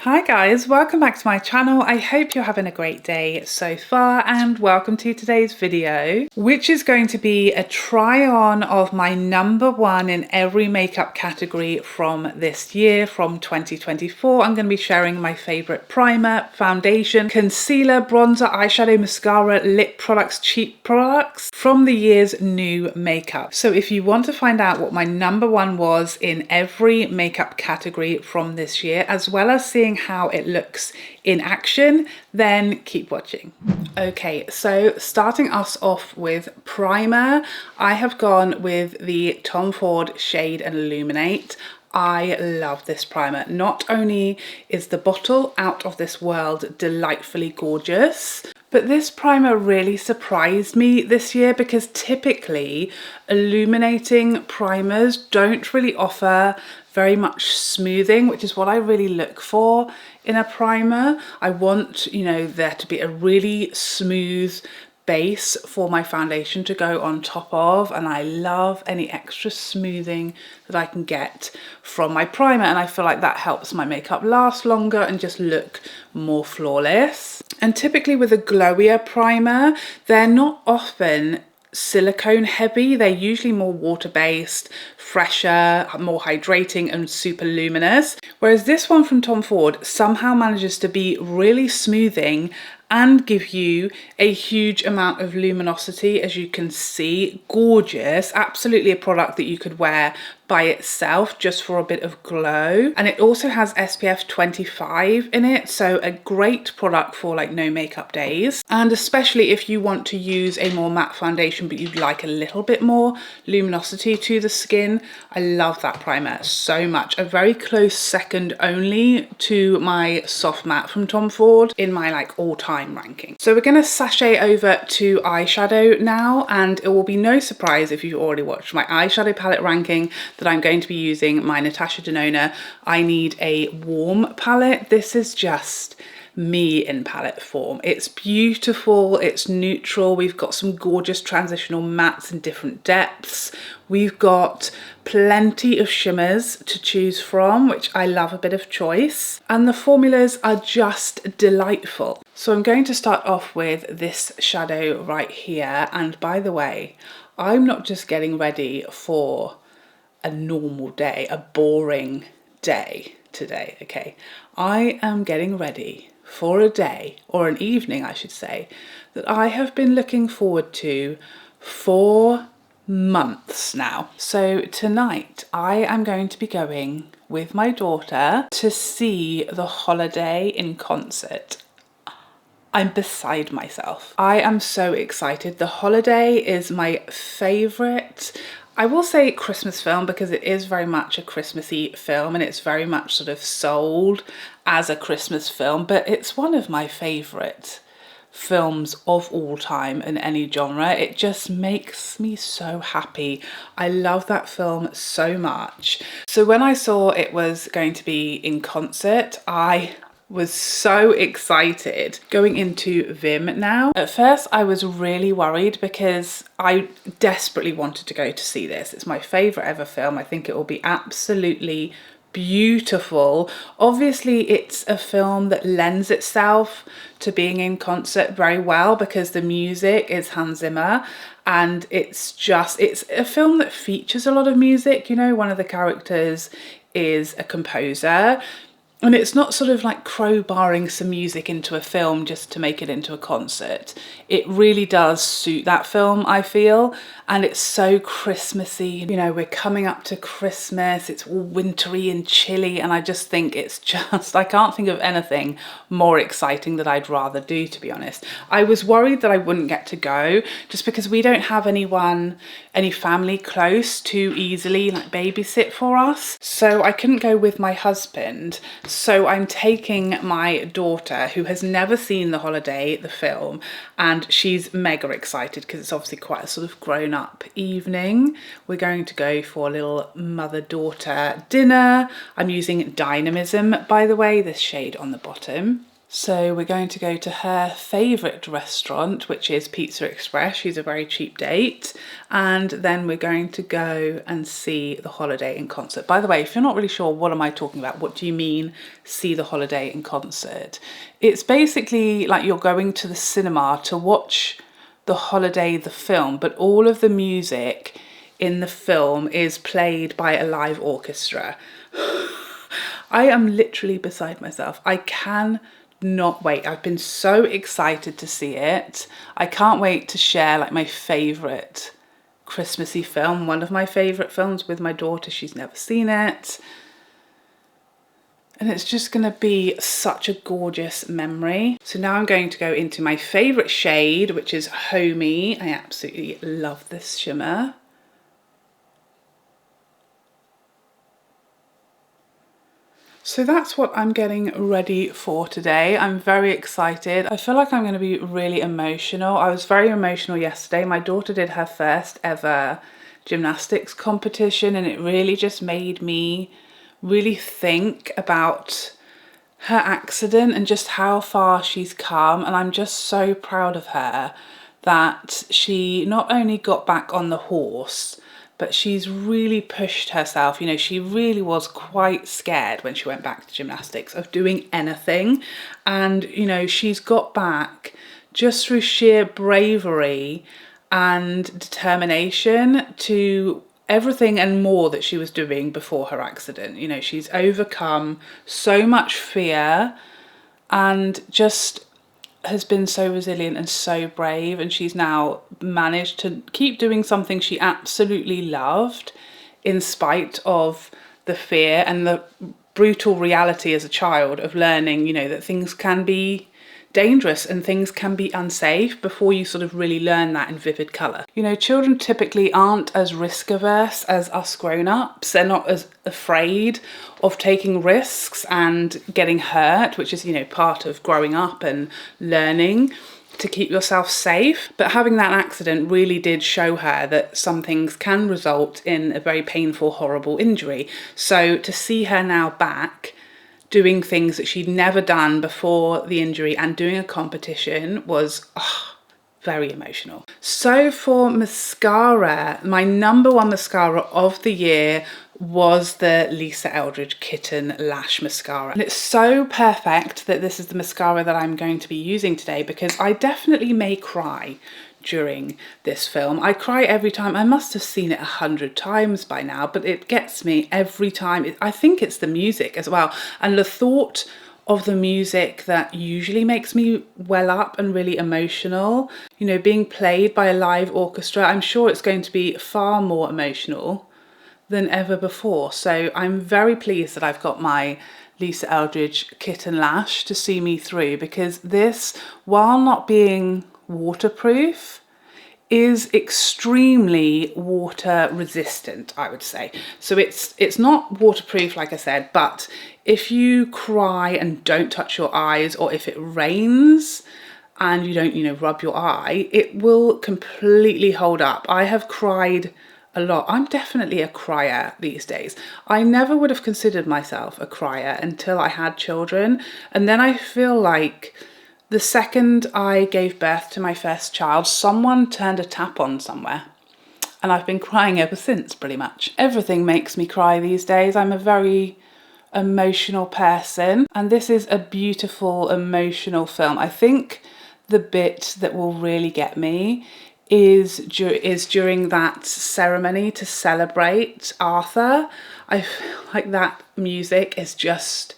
Hi guys, welcome back to my channel. I hope you're having a great day so far and welcome to today's video, which is going to be a try on of my number one in every makeup category from this year, from 2024. I'm going to be sharing my favorite primer, foundation, concealer, bronzer, eyeshadow, mascara, lip products, cheap products from the year's new makeup. So if you want to find out what my number one was in every makeup category from this year, as well as seeing how it looks in action, then keep watching. Okay, so starting us off with primer, I have gone with the Tom Ford Shade and Illuminate. I love this primer. Not only is the bottle out of this world delightfully gorgeous, but this primer really surprised me this year because typically illuminating primers don't really offer very much smoothing, which is what I really look for in a primer. I want, there to be a really smooth base for my foundation to go on top of, and I love any extra smoothing that I can get from my primer, and I feel like that helps my makeup last longer and just look more flawless. And typically with a glowier primer, they're not often silicone heavy, they're usually more water-based, fresher, more hydrating and super luminous, whereas this one from Tom Ford somehow manages to be really smoothing and give you a huge amount of luminosity. As you can see, gorgeous, absolutely a product that you could wear by itself just for a bit of glow. And it also has SPF 25 in it, so a great product for like no makeup days, and especially if you want to use a more matte foundation but you'd like a little bit more luminosity to the skin. I love that primer so much. A very close second only to my soft matte from Tom Ford in my like all-time ranking. So we're going to sashay over to eyeshadow now, and it will be no surprise if you've already watched my eyeshadow palette ranking that I'm going to be using my Natasha Denona I Need a Warm palette. This is just me in palette form. It's beautiful, it's neutral, we've got some gorgeous transitional mattes in different depths, we've got plenty of shimmers to choose from, which I love a bit of choice, and the formulas are just delightful. So I'm going to start off with this shadow right here, and by the way, I'm not just getting ready for a normal day, a boring day today, okay? I am getting ready for a day, or an evening I should say, that I have been looking forward to for months now. So tonight I am going to be going with my daughter to see The Holiday in concert. I'm beside myself. I am so excited. The Holiday is my favourite, I will say, Christmas film, because it is very much a Christmassy film and it's very much sort of sold as a Christmas film, but it's one of my favourite films of all time in any genre. It just makes me so happy. I love that film so much. So when I saw it was going to be in concert, I was so excited. Going into Vim now. At first I was really worried because I desperately wanted to go to see this. It's my favourite ever film. I think it will be absolutely beautiful. Obviously it's a film that lends itself to being in concert very well because the music is Hans Zimmer, and it's a film that features a lot of music. One of the characters is a composer, and it's not sort of like crowbarring some music into a film just to make it into a concert. It really does suit that film, I feel, and it's so Christmassy. We're coming up to Christmas, it's all wintry and chilly, and I just think it's just, I can't think of anything more exciting that I'd rather do, to be honest. I was worried that I wouldn't get to go just because we don't have any family close to easily like babysit for us, so I couldn't go with my husband. So I'm taking my daughter, who has never seen The Holiday, the film, and she's mega excited because it's obviously quite a sort of grown-up evening. We're going to go for a little mother-daughter dinner. I'm using Dynamism, by the way, this shade on the bottom. So we're going to go to her favourite restaurant, which is Pizza Express. She's a very cheap date. And then we're going to go and see The Holiday in concert. By the way, if you're not really sure, what am I talking about? What do you mean, see The Holiday in concert? It's basically like you're going to the cinema to watch The Holiday, the film, but all of the music in the film is played by a live orchestra. I am literally beside myself. I can not wait. I've been so excited to see it. I can't wait to share like my favourite Christmassy film, one of my favourite films, with my daughter. She's never seen it. And it's just going to be such a gorgeous memory. So now I'm going to go into my favourite shade, which is Homey. I absolutely love this shimmer. So that's what I'm getting ready for today. I'm very excited. I feel like I'm going to be really emotional. I was very emotional yesterday. My daughter did her first ever gymnastics competition, and it really just made me really think about her accident and just how far she's come. And I'm just so proud of her that she not only got back on the horse, but she's really pushed herself. You know, she really was quite scared when she went back to gymnastics of doing anything. And, you know, she's got back just through sheer bravery and determination to everything and more that she was doing before her accident. You know, she's overcome so much fear and just has been so resilient and so brave, and she's now managed to keep doing something she absolutely loved in spite of the fear and the brutal reality as a child of learning, you know, that things can be dangerous and things can be unsafe before you sort of really learn that in vivid colour. You know, children typically aren't as risk averse as us grown-ups. They're not as afraid of taking risks and getting hurt, which is, you know, part of growing up and learning to keep yourself safe. But having that accident really did show her that some things can result in a very painful, horrible injury. So to see her now back doing things that she'd never done before the injury and doing a competition was very emotional. So for mascara, my #1 mascara of the year was the Lisa Eldridge Kitten Lash Mascara. And it's so perfect that this is the mascara that I'm going to be using today, because I definitely may cry during this film. I cry every time. I must have seen it 100 times by now, but it gets me every time. I think it's the music as well, and the thought of the music that usually makes me well up and really emotional, you know, being played by a live orchestra. I'm sure it's going to be far more emotional than ever before. So I'm very pleased that I've got my Lisa Eldridge Kitten Lash to see me through, because this, while not being waterproof, is extremely water resistant, I would say. So it's not waterproof, like I said, but if you cry and don't touch your eyes, or if it rains and you don't, you know, rub your eye, it will completely hold up. I have cried a lot. I'm definitely a crier these days. I never would have considered myself a crier until I had children, and then I feel like the second I gave birth to my first child, someone turned a tap on somewhere, and I've been crying ever since, pretty much. Everything makes me cry these days. I'm a very emotional person, and this is a beautiful, emotional film. I think the bit that will really get me is during that ceremony to celebrate Arthur. I feel like that music is just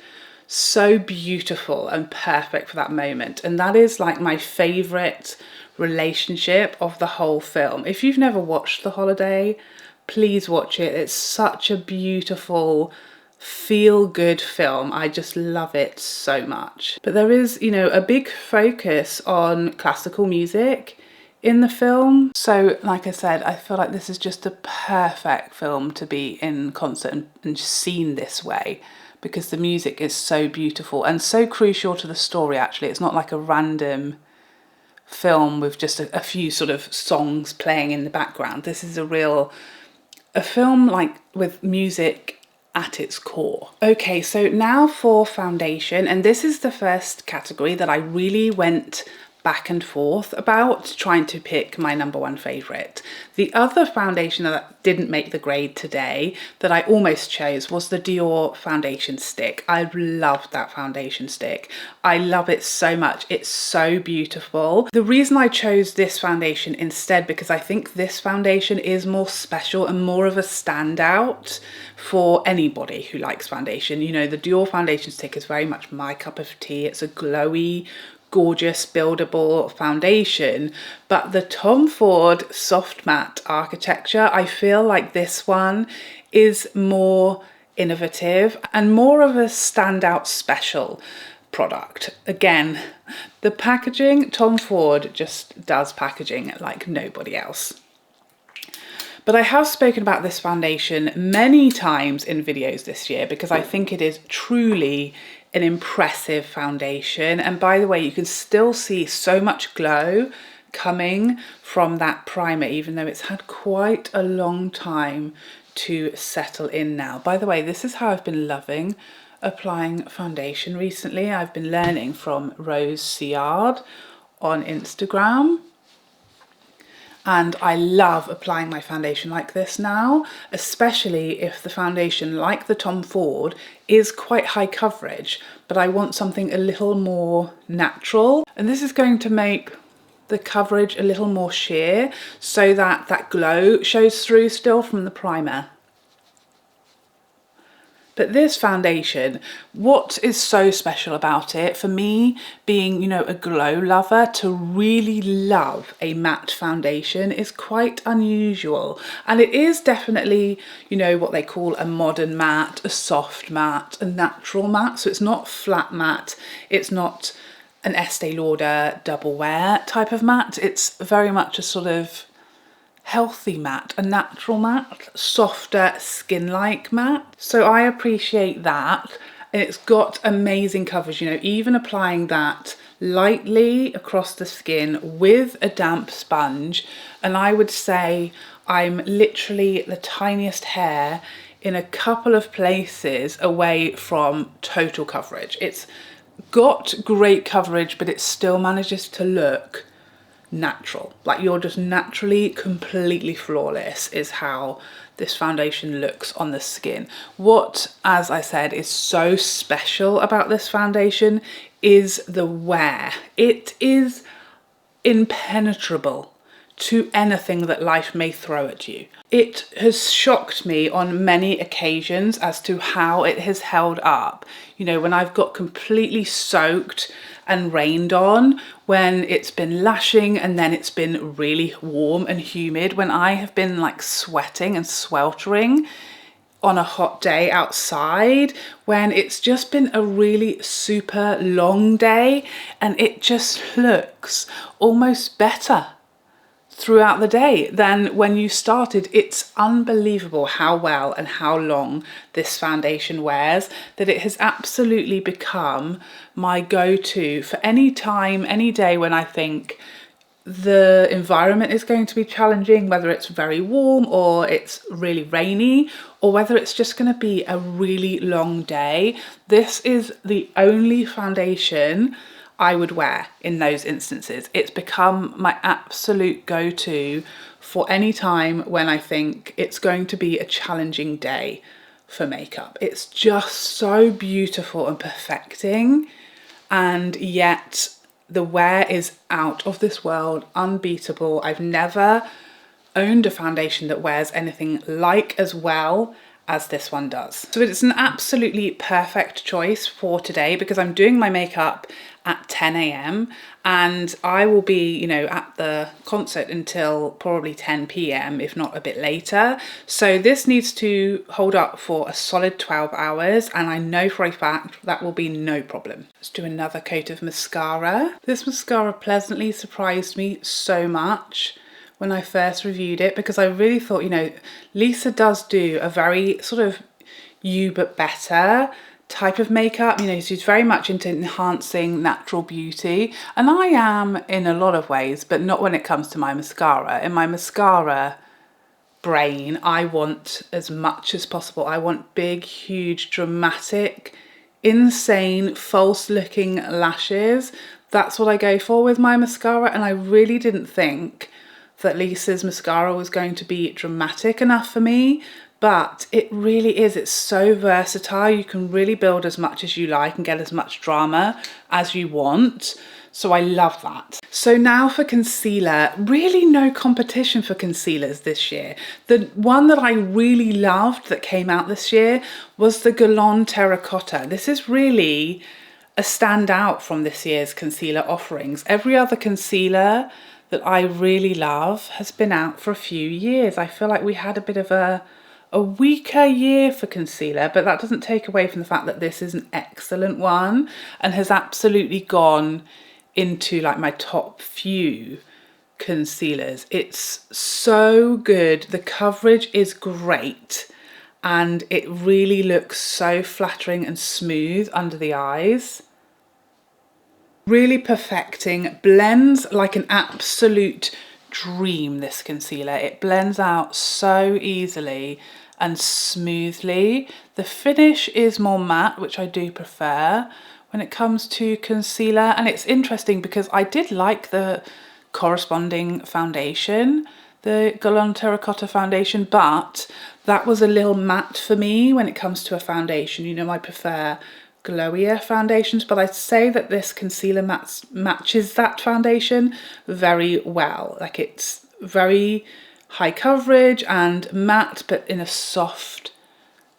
so beautiful and perfect for that moment, and that is like my favourite relationship of the whole film. If you've never watched The Holiday, please watch it. It's such a beautiful, feel-good film. I just love it so much. But there is, you know, a big focus on classical music in the film. So like I said, I feel like this is just a perfect film to be in concert and seen this way, because the music is so beautiful and so crucial to the story. Actually, it's not like a random film with just a few sort of songs playing in the background. This is a film like with music at its core. Okay, so now for foundation, and this is the first category that I really went back and forth about trying to pick my number one favorite. The other foundation that didn't make the grade today that I almost chose was the Dior foundation stick. I love that foundation stick. I love it so much. It's so beautiful. The reason I chose this foundation instead, because I think this foundation is more special and more of a standout for anybody who likes foundation. You know, the Dior foundation stick is very much my cup of tea. It's a glowy, gorgeous buildable foundation, but the Tom Ford soft matte architecture, I feel like this one is more innovative and more of a standout special product. Again, the packaging, Tom Ford just does packaging like nobody else. But I have spoken about this foundation many times in videos this year because I think it is truly an impressive foundation. And by the way, you can still see so much glow coming from that primer, even though it's had quite a long time to settle in now. By the way, this is how I've been loving applying foundation recently. I've been learning from Rose Ciard on Instagram. And I love applying my foundation like this now, especially if the foundation, like the Tom Ford, is quite high coverage, but I want something a little more natural. And this is going to make the coverage a little more sheer so that that glow shows through still from the primer. But this foundation, what is so special about it, for me being, you know, a glow lover, to really love a matte foundation is quite unusual. And it is definitely, you know, what they call a modern matte, a soft matte, a natural matte. So it's not flat matte, it's not an Estee Lauder double wear type of matte. It's very much a sort of healthy matte, a natural matte, softer skin-like matte. So I appreciate that. And it's got amazing coverage, you know, even applying that lightly across the skin with a damp sponge. And I would say I'm literally the tiniest hair in a couple of places away from total coverage. It's got great coverage, but it still manages to look natural. Like you're just naturally completely flawless is how this foundation looks on the skin. What, as I said, is so special about this foundation is the wear. It is impenetrable to anything that life may throw at you. It has shocked me on many occasions as to how it has held up. You know, when I've got completely soaked and rained on, when it's been lashing and then it's been really warm and humid, when I have been like sweating and sweltering on a hot day outside, when it's just been a really super long day and it just looks almost better throughout the day than when you started. It's unbelievable how well and how long this foundation wears, that it has absolutely become my go-to for any time, any day when I think the environment is going to be challenging, whether it's very warm or it's really rainy, or whether it's just going to be a really long day. This is the only foundation I would wear in those instances. It's become my absolute go-to for any time when I think it's going to be a challenging day for makeup. It's just so beautiful and perfecting, and yet the wear is out of this world, unbeatable. I've never owned a foundation that wears anything like as well as this one does. So it's an absolutely perfect choice for today because I'm doing my makeup at 10 AM and I will be, you know, at the concert until probably 10 PM, if not a bit later. So this needs to hold up for a solid 12 hours and I know for a fact that will be no problem. Let's do another coat of mascara. This mascara pleasantly surprised me so much when I first reviewed it because I really thought, you know, Lisa does do a very sort of you but better type of makeup. You know, she's very much into enhancing natural beauty, and I am in a lot of ways, but not when it comes to my mascara. In my mascara, brain, I want as much as possible. I want big, huge, dramatic, insane, false looking lashes. That's what I go for with my mascara, and I really didn't think that Lisa's mascara was going to be dramatic enough for me, but it really is. It's so versatile. You can really build as much as you like and get as much drama as you want. So I love that. So now for concealer, really no competition for concealers this year. The one that I really loved that came out this year was the Guerlain Terracotta. This is really a standout from this year's concealer offerings. Every other concealer that I really love has been out for a few years. I feel like we had a bit of a weaker year for concealer, but that doesn't take away from the fact that this is an excellent one and has absolutely gone into like my top few concealers. It's so good. The coverage is great and it really looks so flattering and smooth under the eyes. Really perfecting, blends like an absolute dream, this concealer. It blends out so easily and smoothly. The finish is more matte, which I do prefer when it comes to concealer. And it's interesting because I did like the corresponding foundation, the Guerlain Terracotta foundation, but that was a little matte for me when it comes to a foundation. You know, I prefer glowier foundations, but I'd say that this concealer matches that foundation very well. Like, it's very high coverage and matte, but in a soft,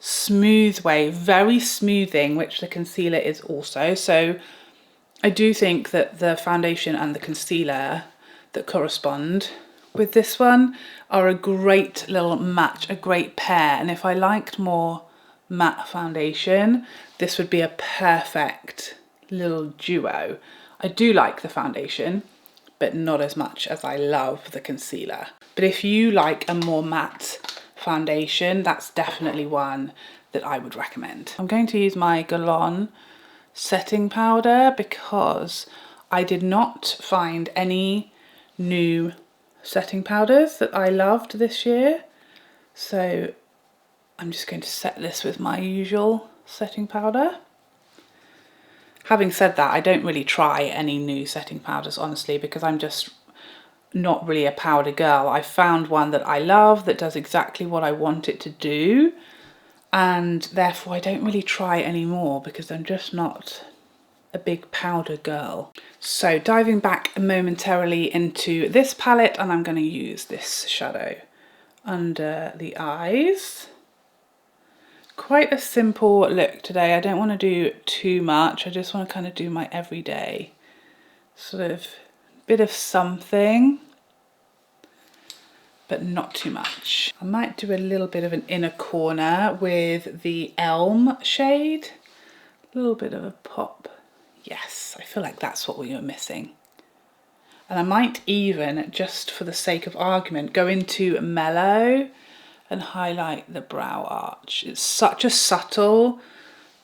smooth way, very smoothing, which the concealer is also. So I do think that the foundation and the concealer that correspond with this one are a great little match, a great pair. And if I liked more matte foundation, this would be a perfect little duo. I do like the foundation, but not as much as I love the concealer. But if you like a more matte foundation, that's definitely one that I would recommend. I'm going to use my Guerlain setting powder because I did not find any new setting powders that I loved this year. So I'm just going to set this with my usual setting powder. Having said that, I don't really try any new setting powders, honestly, because I'm just not really a powder girl. I found one that I love that does exactly what I want it to do, and therefore I don't really try any more because I'm just not a big powder girl. So diving back momentarily into this palette, and I'm going to use this shadow under the eyes. Quite a simple look today. I don't want to do too much. I just want to kind of do my everyday sort of bit of something, but not too much. I might do a little bit of an inner corner with the Elm shade. A little bit of a pop. Yes, I feel like that's what we were missing. And I might even, just for the sake of argument, go into Mellow and highlight the brow arch. It's such a subtle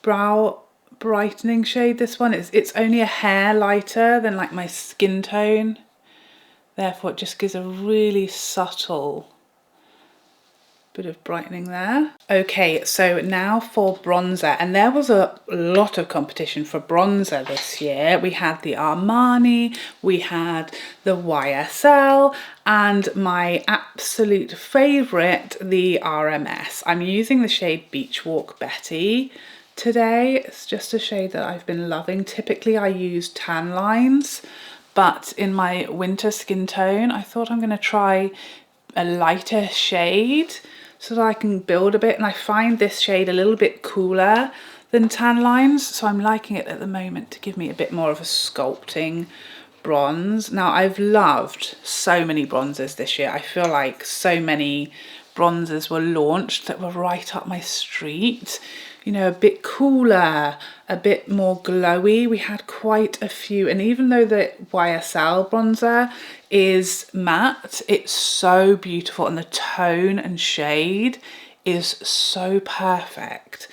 brow brightening shade, this one. It's only a hair lighter than like my skin tone. Therefore it just gives a really subtle bit of brightening there. Okay, so now for bronzer, and there was a lot of competition for bronzer this year. We had the Armani, we had the YSL, and my absolute favourite, the RMS. I'm using the shade Beachwalk Betty today. It's just a shade that I've been loving. Typically I use tan lines, but in my winter skin tone, I thought I'm going to try a lighter shade so that I can build a bit, and I find this shade a little bit cooler than tan lines, so I'm liking it at the moment to give me a bit more of a sculpting bronze. Now, I've loved so many bronzers this year. I feel like so many bronzers were launched that were right up my street. You know, a bit cooler, a bit more glowy. We had quite a few, and even though the YSL bronzer is matte, it's so beautiful, and the tone and shade is so perfect.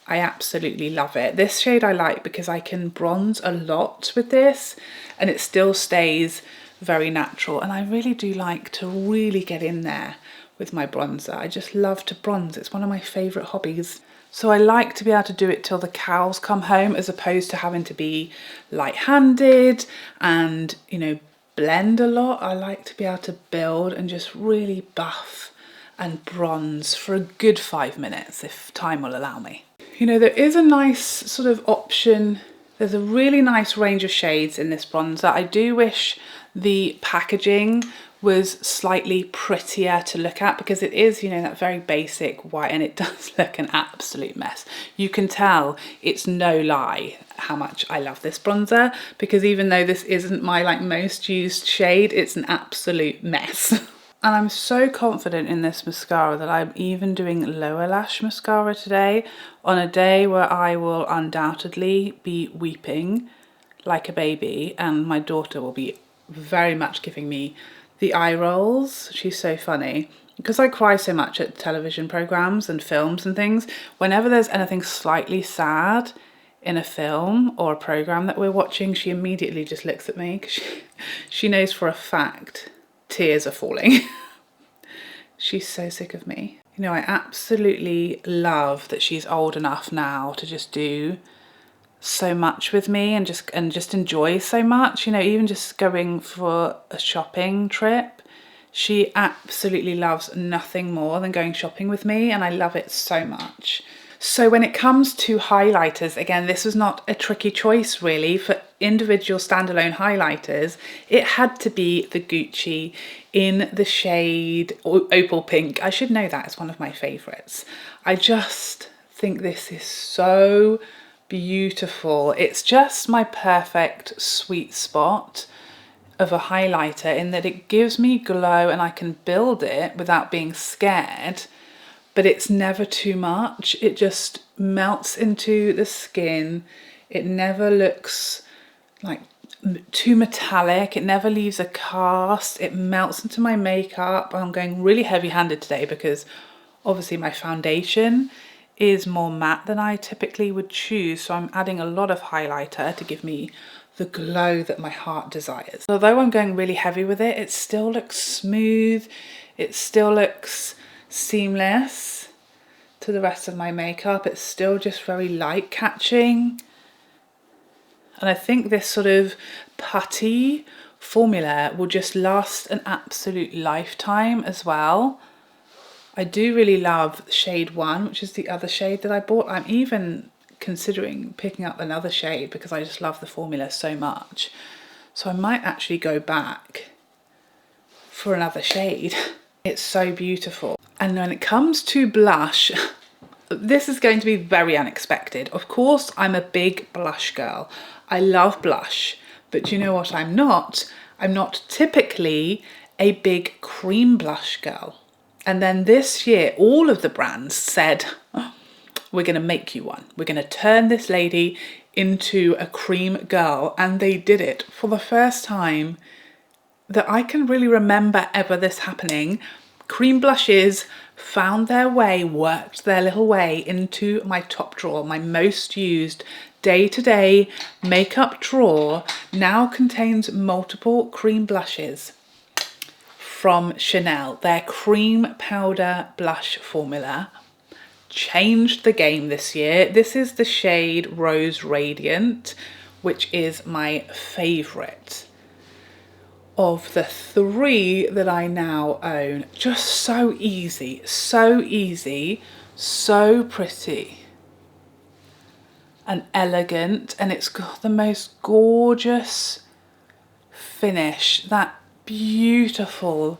I absolutely love it. This shade I like because I can bronze a lot with this and it still stays very natural, and I really do like to really get in there with my bronzer. I just love to bronze. It's one of my favourite hobbies. So I like to be able to do it till the cows come home, as opposed to having to be light-handed and, you know, blend a lot. I like to be able to build and just really buff and bronze for a good 5 minutes, if time will allow me. You know, there is a nice sort of option. There's a really nice range of shades in this bronzer. I do wish the packaging was slightly prettier to look at, because it is, you know, that very basic white, and it does look an absolute mess. You can tell it's no lie how much I love this bronzer, because even though this isn't my like most used shade, it's an absolute mess. And I'm so confident in this mascara that I'm even doing lower lash mascara today, on a day where I will undoubtedly be weeping like a baby, and my daughter will be very much giving me the eye rolls. She's so funny. Because I cry so much at television programs and films and things, whenever there's anything slightly sad in a film or a program that we're watching, she immediately just looks at me, because she knows for a fact tears are falling. She's so sick of me. You know, I absolutely love that she's old enough now to just do so much with me and just enjoy so much. You know, even just going for a shopping trip, she absolutely loves nothing more than going shopping with me, and I love it so much. So when it comes to highlighters, again, this was not a tricky choice really. For individual standalone highlighters, it had to be the Gucci in the shade Opal Pink. I should know that, it's one of my favourites. I just think this is so beautiful. It's just my perfect sweet spot of a highlighter, in that it gives me glow and I can build it without being scared, but it's never too much. It just melts into the skin. It never looks like too metallic. It never leaves a cast. It melts into my makeup. I'm going really heavy-handed today because obviously my foundation is more matte than I typically would choose, so I'm adding a lot of highlighter to give me the glow that my heart desires. Although I'm going really heavy with it, it still looks smooth. It still looks seamless to the rest of my makeup. It's still just very light catching. And I think this sort of putty formula will just last an absolute lifetime as well. I do really love shade 1, which is the other shade that I bought. I'm even considering picking up another shade because I just love the formula so much. So I might actually go back for another shade. It's so beautiful. And when it comes to blush, this is going to be very unexpected. Of course, I'm a big blush girl. I love blush, but you know what I'm not? I'm not typically a big cream blush girl. And then this year, all of the brands said, oh, we're going to make you one. We're going to turn this lady into a cream girl. And they did it for the first time that I can really remember ever this happening. Cream blushes found their way, worked their little way into my top drawer. My most used day-to-day makeup drawer now contains multiple cream blushes from Chanel. Their cream powder blush formula changed the game this year. This is the shade Rose Radiant, which is my favourite of the 3 that I now own. Just so easy, so pretty and elegant, and it's got the most gorgeous finish, that beautiful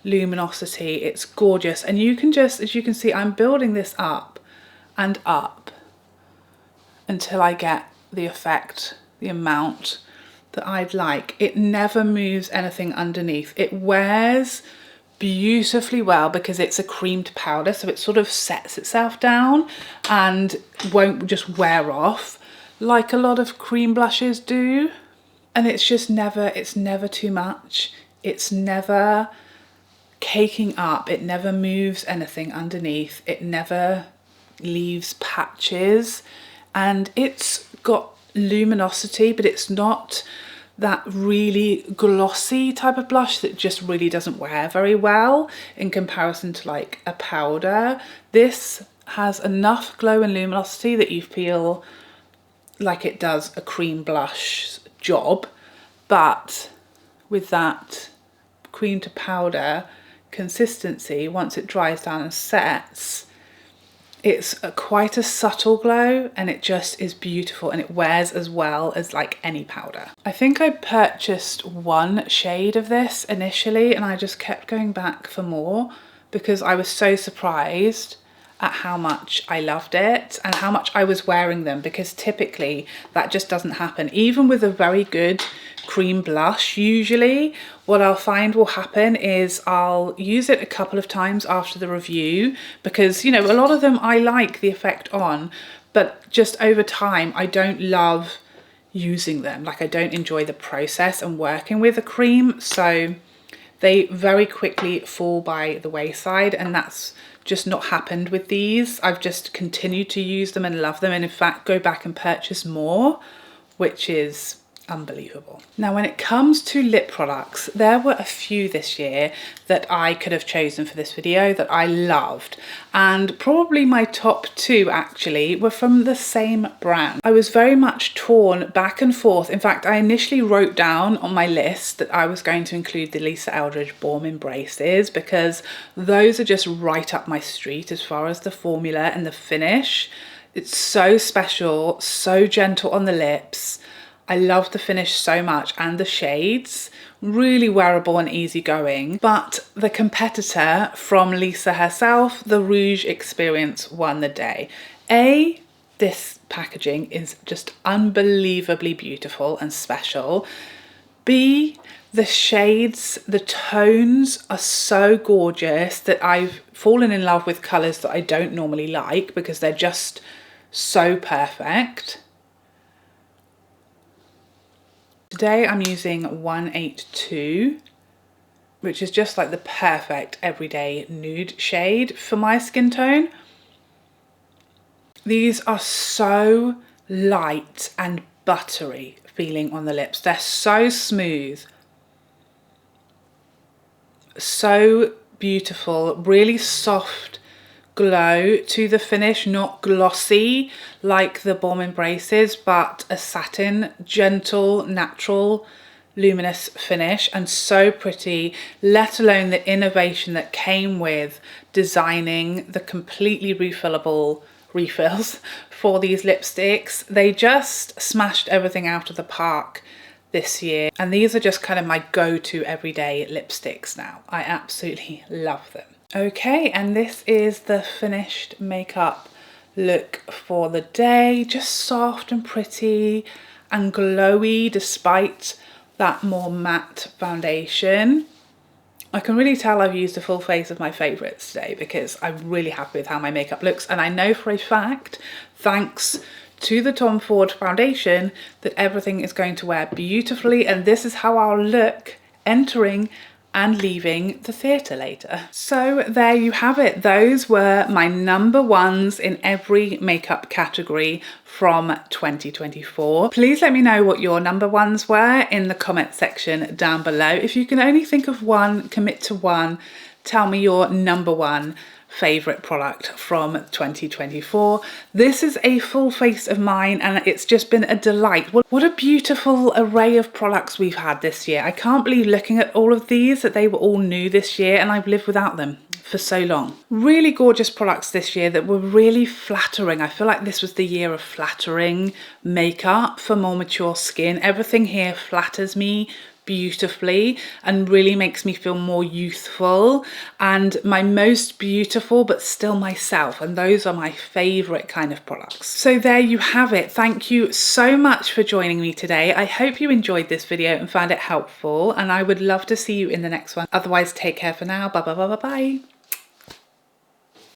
luminosity. It's gorgeous, and you can just, as you can see, I'm building this up and up until I get the effect, the amount that I'd like. It never moves anything underneath. It wears beautifully well because it's a creamed powder, so it sort of sets itself down and won't just wear off like a lot of cream blushes do. And it's just never, it's never too much. It's never caking up. It never moves anything underneath. It never leaves patches. And it's got luminosity, but it's not that really glossy type of blush that just really doesn't wear very well in comparison to like a powder. This has enough glow and luminosity that you feel like it does a cream blush job, but with that cream to powder consistency, once it dries down and sets, it's quite a subtle glow and it just is beautiful, and it wears as well as like any powder. I think I purchased one shade of this initially and I just kept going back for more because I was so surprised at how much I loved it and how much I was wearing them, because typically that just doesn't happen. Even with a very good cream blush, usually what I'll find will happen is I'll use it a couple of times after the review, because, you know, a lot of them I like the effect on, but just over time I don't love using them. Like, I don't enjoy the process and working with a cream, so they very quickly fall by the wayside, and that's just not happened with these. I've just continued to use them and love them, and in fact go back and purchase more, which is unbelievable. Now, when it comes to lip products, there were a few this year that I could have chosen for this video that I loved, and probably my top two actually were from the same brand. I was very much torn back and forth. In fact, I initially wrote down on my list that I was going to include the Lisa Eldridge Balm Embraces, because those are just right up my street as far as the formula and the finish. It's so special, so gentle on the lips. I love the finish so much, and the shades, really wearable and easygoing. But the competitor from Lisa herself, the Rouge Experience, won the day. This packaging is just unbelievably beautiful and special. B, the shades, the tones are so gorgeous that I've fallen in love with colours that I don't normally like because they're just so perfect. Today I'm using 182, which is just like the perfect everyday nude shade for my skin tone. These are so light and buttery feeling on the lips. They're so smooth, so beautiful, really soft glow to the finish, not glossy like the Balm Embraces, but a satin, gentle, natural, luminous finish, and so pretty, let alone the innovation that came with designing the completely refillable refills for these lipsticks. They just smashed everything out of the park this year, and these are just kind of my go-to everyday lipsticks now. I absolutely love them. Okay, and this is the finished makeup look for the day. Just soft and pretty and glowy despite that more matte foundation. I can really tell I've used a full face of my favourites today because I'm really happy with how my makeup looks, and I know for a fact, thanks to the Tom Ford foundation, that everything is going to wear beautifully, and this is how I'll look entering and leaving the theatre later. So there you have it. Those were my number ones in every makeup category from 2024. Please let me know what your number ones were in the comment section down below. If you can only think of one, commit to one. Tell me your number one favourite product from 2024. This is a full face of mine, and it's just been a delight. What a beautiful array of products we've had this year. I can't believe, looking at all of these, that they were all new this year and I've lived without them for so long. Really gorgeous products this year that were really flattering. I feel like this was the year of flattering makeup for more mature skin. Everything here flatters me beautifully and really makes me feel more youthful and my most beautiful but still myself, and those are my favorite kind of products. So there you have it. Thank you so much for joining me today. I hope you enjoyed this video and found it helpful, and I would love to see you in the next one. Otherwise, take care for now. Bye bye bye bye bye.